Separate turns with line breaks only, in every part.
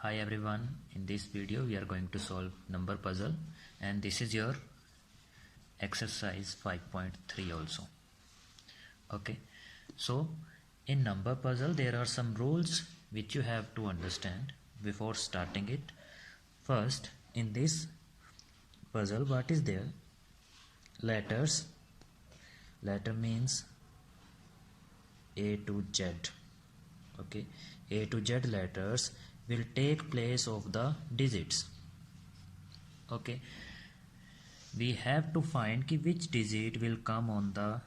Hi everyone, in this video we are going to solve number puzzle and this is your exercise 5.3 also. Okay, so in number puzzle there are some rules which you have to understand before starting it. First, in this puzzle what is there? Letters. Letter means A to Z. Okay, A to Z letters will take place of the digits. Okay, we have to find which digit will come on the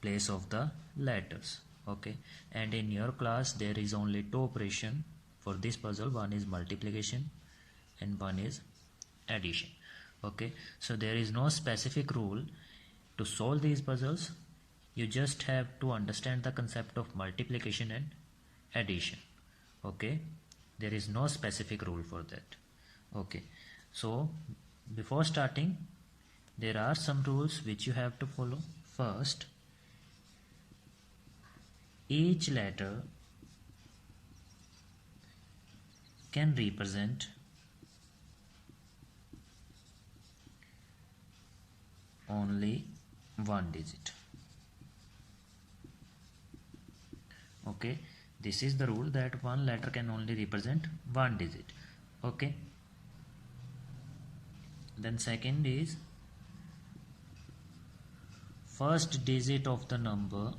place of the letters. Okay, and in your class there is only two operation for this puzzle. One is multiplication and one is addition. Okay, so there is no specific rule to solve these puzzles. You just have to understand the concept of multiplication and addition. Okay, there is no specific rule for that. Okay, so before starting there are some rules which you have to follow. First, each letter can represent only one digit. Okay, this is the rule that one letter can only represent one digit. Okay, then second is first digit of the number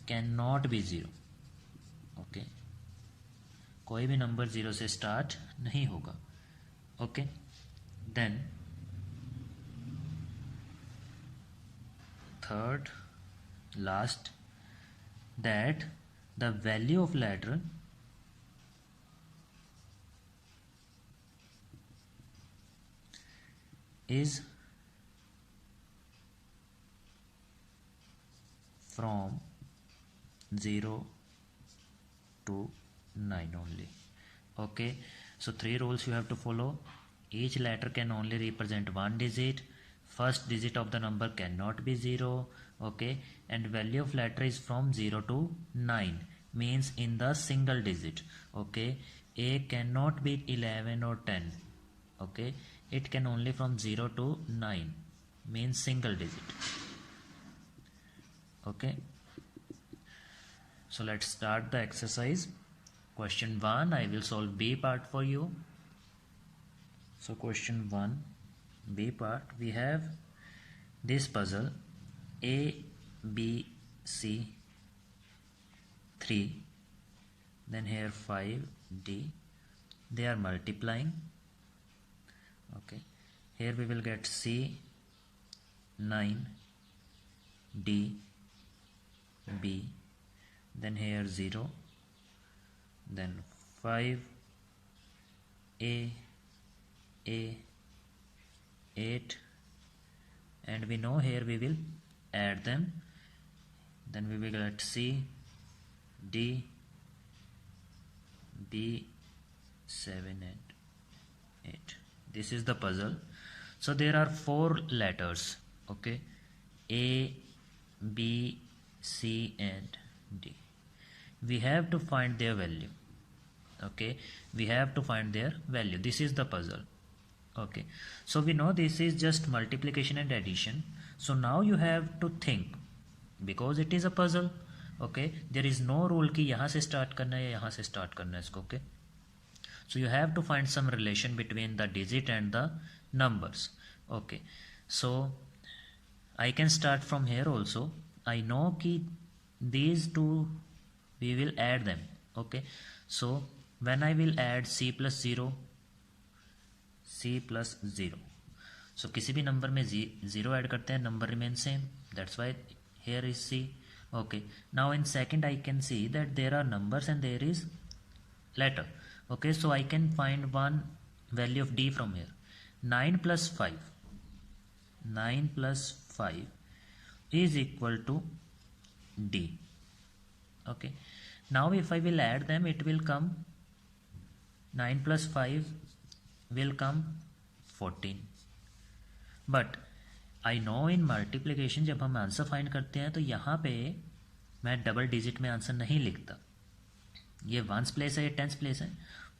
cannot be zero. Okay, कोई भी number zero से start नहीं होगा. Okay, then third, last, that the value of letter is from 0 to 9 only. Okay, so three rules you have to follow. Each letter can only represent one digit. First digit of the number cannot be 0. Okay, and value of letter is from 0 to 9, means in the single digit. Okay, A cannot be 11 or 10. Okay, it can only from 0 to 9, means single digit. Okay, so let's start the exercise. Question 1, I will solve B part for you. So question 1, B part, we have this puzzle A, B, C, 3, then here 5, D, they are multiplying. Okay, here we will get C, 9, D, B, then here 0, then 5, A, 8, and we know here we will add them, then we will get C, D, B, 7 and 8. This is the puzzle. So there are 4 letters. Okay, A, B, C and D. We have to find their value. Okay, we have to find their value. This is the puzzle. Okay, so we know this is just multiplication and addition. So now you have to think, because it is a puzzle. Okay, there is no rule कि यहाँ से start करना है या यहाँ से start करना है इसको. Okay, so you have to find some relation between the digit and the numbers. Okay, so I can start from here also. I know कि these two we will add them. Okay, so when I will add C plus 0, C plus 0, so किसी भी number में 0 add करते हैं, number remains same. That's why here is C. Okay, now in second I can see that there are numbers and there is letter. Okay, so I can find one value of D from here. 9 plus 5 is equal to D. Okay, now if I will add them, it will come 9 plus 5 will come 14. But I know in multiplication जब हम answer find करते हैं तो यहाँ पे मैं double digit में answer नहीं लिखता। ये वंस प्लेस है, ये टेंस प्लेस है।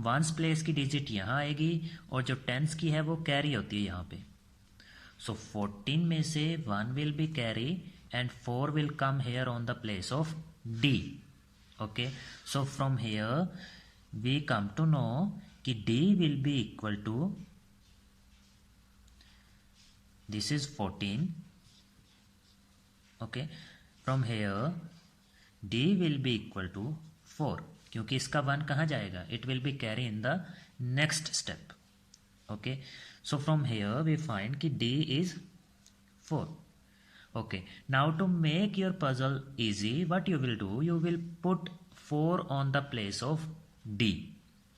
वंस प्लेस की डिजिट यहाँ आएगी और जो टेंस की है वो कैरी होती है यहाँ पे। सो 14 में से 1 will be carry and 4 will come here on the place of D. Okay, so from here we come to know कि D will be equal to, this is 14. Okay, from here d will be equal to 4 क्योंकि इसका 1 कहाँ जाएगा, it will be carry in the next step. Okay, so from here we find कि d is 4. Okay, now to make your puzzle easy, what you will do, you will put 4 on the place of d.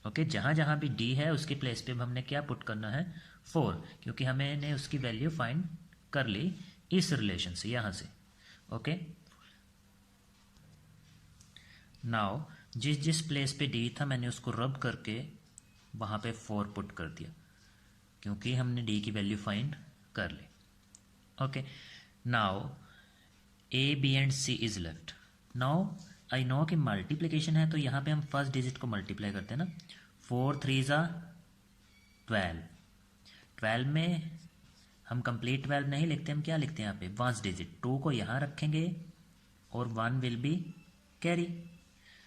Okay, जहाँ जहाँ भी d है उसकी place पे हमने क्या put करना है, 4, क्योंकि हमने उसकी वैल्यू फाइंड कर ली इस रिलेशन से, यहाँ से। ओके, नाउ जिस जिस प्लेस पे d था मैंने उसको रब करके वहाँ पे 4 पुट कर दिया, क्योंकि हमने d की वैल्यू फाइंड कर ली। Okay, now a b and c is left. Now I know कि मल्टीप्लिकेशन है तो यहाँ पे हम फर्स्ट डिजिट को मल्टीप्लाई करते हैं ना। 4 3 ज़ा 12। 12 में हम कंप्लीट 12 नहीं लिखते, हम क्या लिखते हैं यहाँ पे, फर्स्ट डिजिट। 2 को यहाँ रखेंगे और 1 will be carry.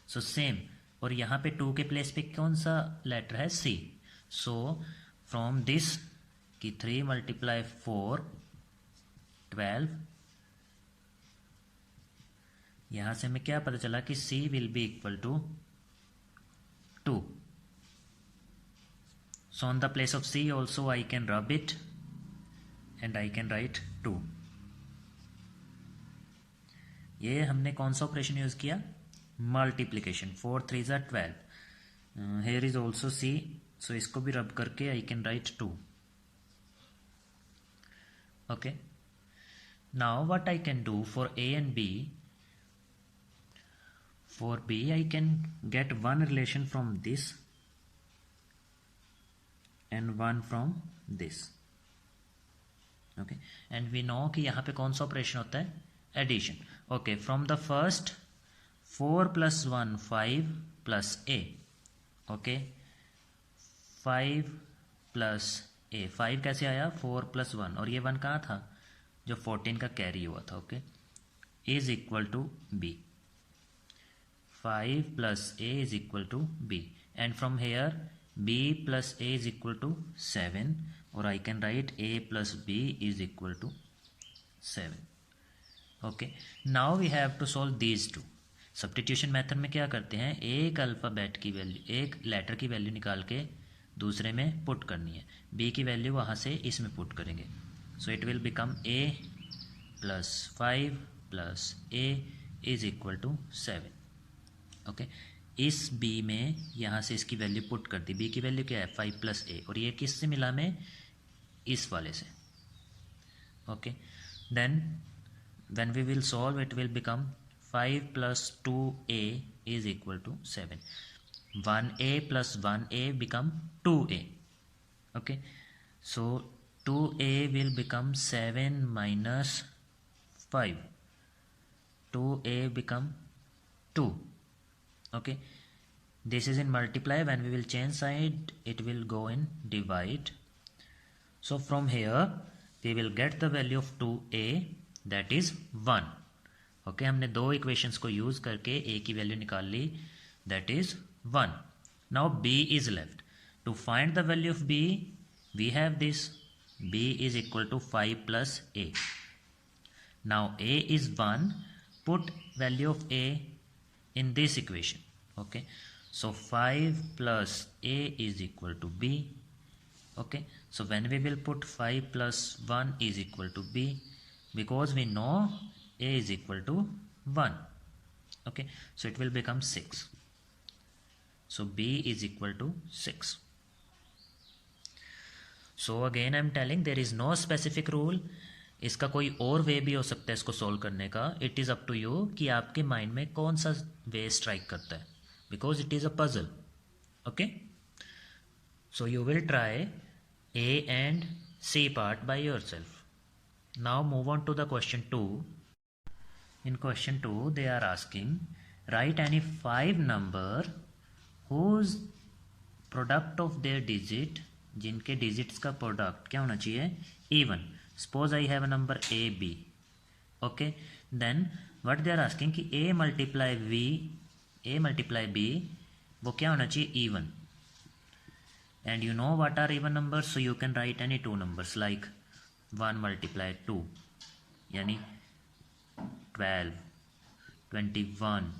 So same, और यहाँ पे 2 के प्लेस पे कौन सा लेटर है, C। सो फ्रॉम दिस कि 3 × 4 12, यहाँ से हमें क्या पता चला कि C will be equal to 2. So on the place of C also I can rub it and I can write 2. ये हमने कौन सा ऑपरेशन यूज किया, मल्टीप्लीकेशन। 4 3 ज़ा 12। हेयर इज ऑल्सो C, सो इसको भी रब करके I can write 2. Okay, now what I can do for A and B, for B I can get one relation from this and one from this. Okay, and we know कि यहाँ पे कौन सा operation होता है, addition. Okay, from the first 4 + 1 5 + A. Okay, 5 + A, 5 कैसे आया, 4 + 1, और ये 1 कहाँ था, जो 14 का कैरी हुआ था। Okay, is equal to B। 5 + A is equal to B, and from here B + A is equal to 7, or I can write A + B is equal to 7. Okay, now we have to solve these two. Substitution method में क्या करते हैं, एक alphabet की value, एक letter की value निकाल के दूसरे में पुट करनी है। B की वैल्यू वहाँ से इसमें पुट करेंगे, so it will become A + 5 + A is equal to 7. Okay, इस B में यहाँ से इसकी वैल्यू पुट कर दी। B की वैल्यू क्या है, 5 + A, और ये किससे मिला में, इस वाले से। Okay, then when we will solve it will become 5 + 2A is equal to 7. 1A + 1A become 2A. Okay, so 2A will become 7 - 5. 2A become 2. Okay, this is in multiply. When we will change side, it will go in divide. So from here we will get the value of 2A, that is 1. Okay, हमने दो equations को use करके A की value निकाल ली, that is 1. Now B is left. To find the value of B, we have this, B is equal to 5 + A. Now A is 1. Put value of A in this equation. Okay, so 5 + A is equal to B. Okay, so when we will put 5 + 1 is equal to B, because we know A is equal to 1. Okay, so it will become 6. So B is equal to 6. So again I am telling there is no specific rule. इसका कोई और वे भी हो सकता है इसको solve करने का। It is up to you कि आपके माइंड में कौन सा वे स्ट्राइक करता है, because it is a puzzle. Okay, so you will try A and C part by yourself. Now move on to the question 2. In question 2 they are asking write any 5 number whose product of their digit, जिनके digits का product क्या होना चाहिए, even. Suppose I have a number a b. Okay, then what they are asking कि a multiply b वो क्या होना चाहिए, even. And you know what are even numbers, so you can write any two numbers like 1 multiply 2 यानी 12, 21,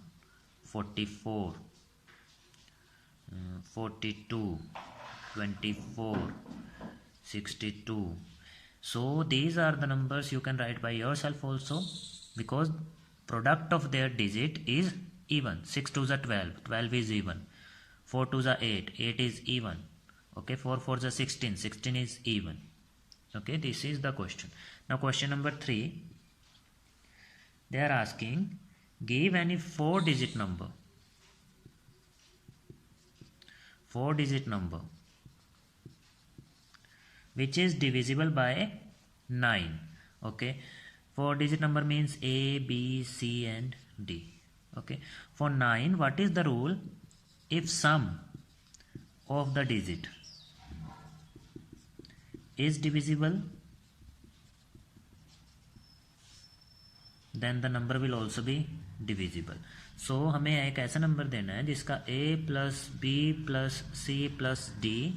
44, 42, 24, 62. So these are the numbers you can write by yourself also, because product of their digit is even. 6 2s are 12, 12 is even. 4 2s are 8, 8 is even. Okay, 4 4s are 16, 16 is even. Okay, this is the question. Now question number 3, they are asking give any 4 digit number which is divisible by 9. Okay, 4 digit number means a b c and d. Okay, for 9 what is the rule? If sum of the digit is divisible, then the number will also be divisible. So हमें एक ऐसा number देना है जिसका a plus b plus c plus d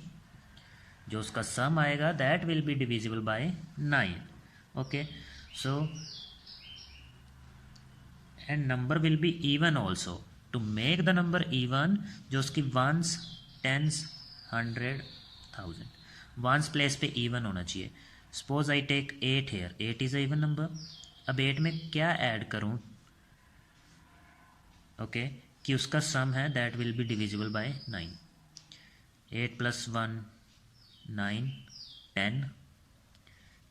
जो उसका सम आएगा that will be divisible by 9. Okay, so and number will be even also. To make the number even, जो उसकी ones, tens, 100, 1000 ones place पे even होना चाहिए. Suppose I take 8 here. 8 is a even number. अब 8 में क्या add करूं? Okay, कि उसका सम है that will be divisible by 9. 8 plus 1 9, 10,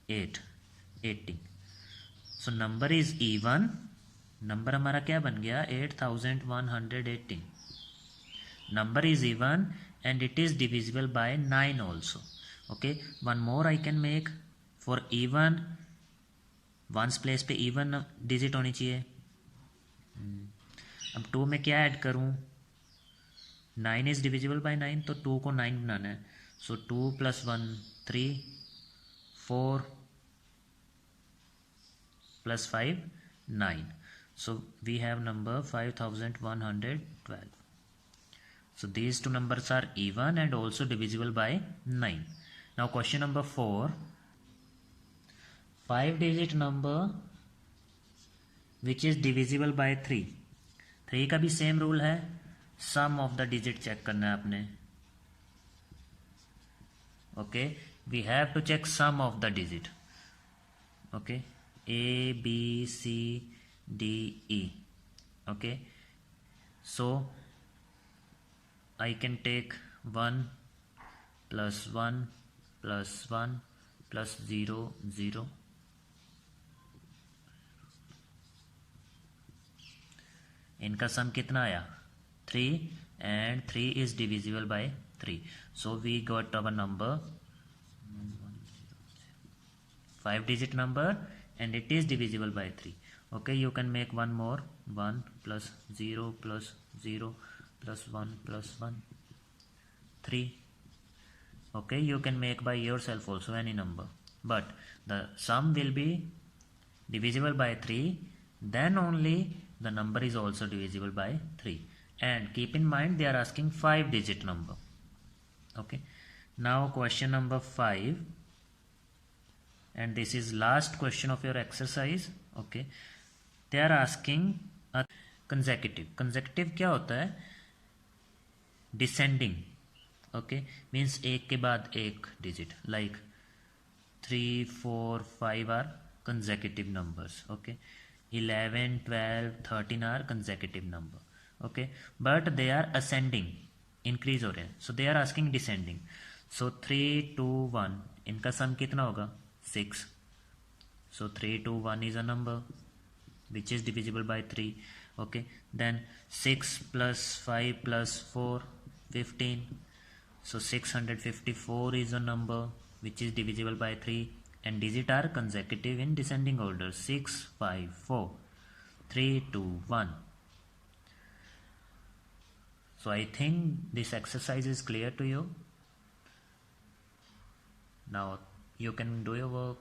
8, 18. So number is even. Number हमारा क्या बन गया, 8118. Number is even and it is divisible by 9 also. Okay, one more I can make. For even, ones place पे even digit होनी चाहिए. अब 2 में क्या ऐड करूं, 9 is divisible by 9, तो 2 को 9 बनाना है. So 2 plus 1 3, 4 plus 5 9. So we have number 5112. So these two numbers are even and also divisible by 9. Now question number 4, 5 digit number which is divisible by 3. 3 का भी सेम रूल है, sum of the digit check करना है आपने. Okay, we have to check sum of the digit. Okay, a b c d e. Okay, so I can take 1 plus 1 plus 1 plus 0 0. इनका सम कितना आया, 3, and 3 is divisible by 3. So we got our number 5 digit number and it is divisible by 3. Okay, you can make one more, 1 plus 0 plus 0 plus 1 plus 1 3. Okay, you can make by yourself also any number, but the sum will be divisible by 3, then only the number is also divisible by 3. And keep in mind they are asking 5 digit number. Okay, now question number 5, and this is last question of your exercise. Okay, they are asking a consecutive क्या होता है, descending. Okay, means एक के बाद एक digit, like 3 4 5 are consecutive numbers. Okay, 11 12 13 are consecutive number. Okay, but they are ascending, increase हो रहे हैं, so they are asking descending. So 3 2 1 इनका सम कितना होगा, 6. So 3 2 1 is a number which is divisible by 3. Okay, then 6 plus 5 plus 4 15. So 654 is a number which is divisible by 3, and digit are consecutive in descending order, 6 5 4. 3, 2, 1. So I think this exercise is clear to you. Now you can do your work.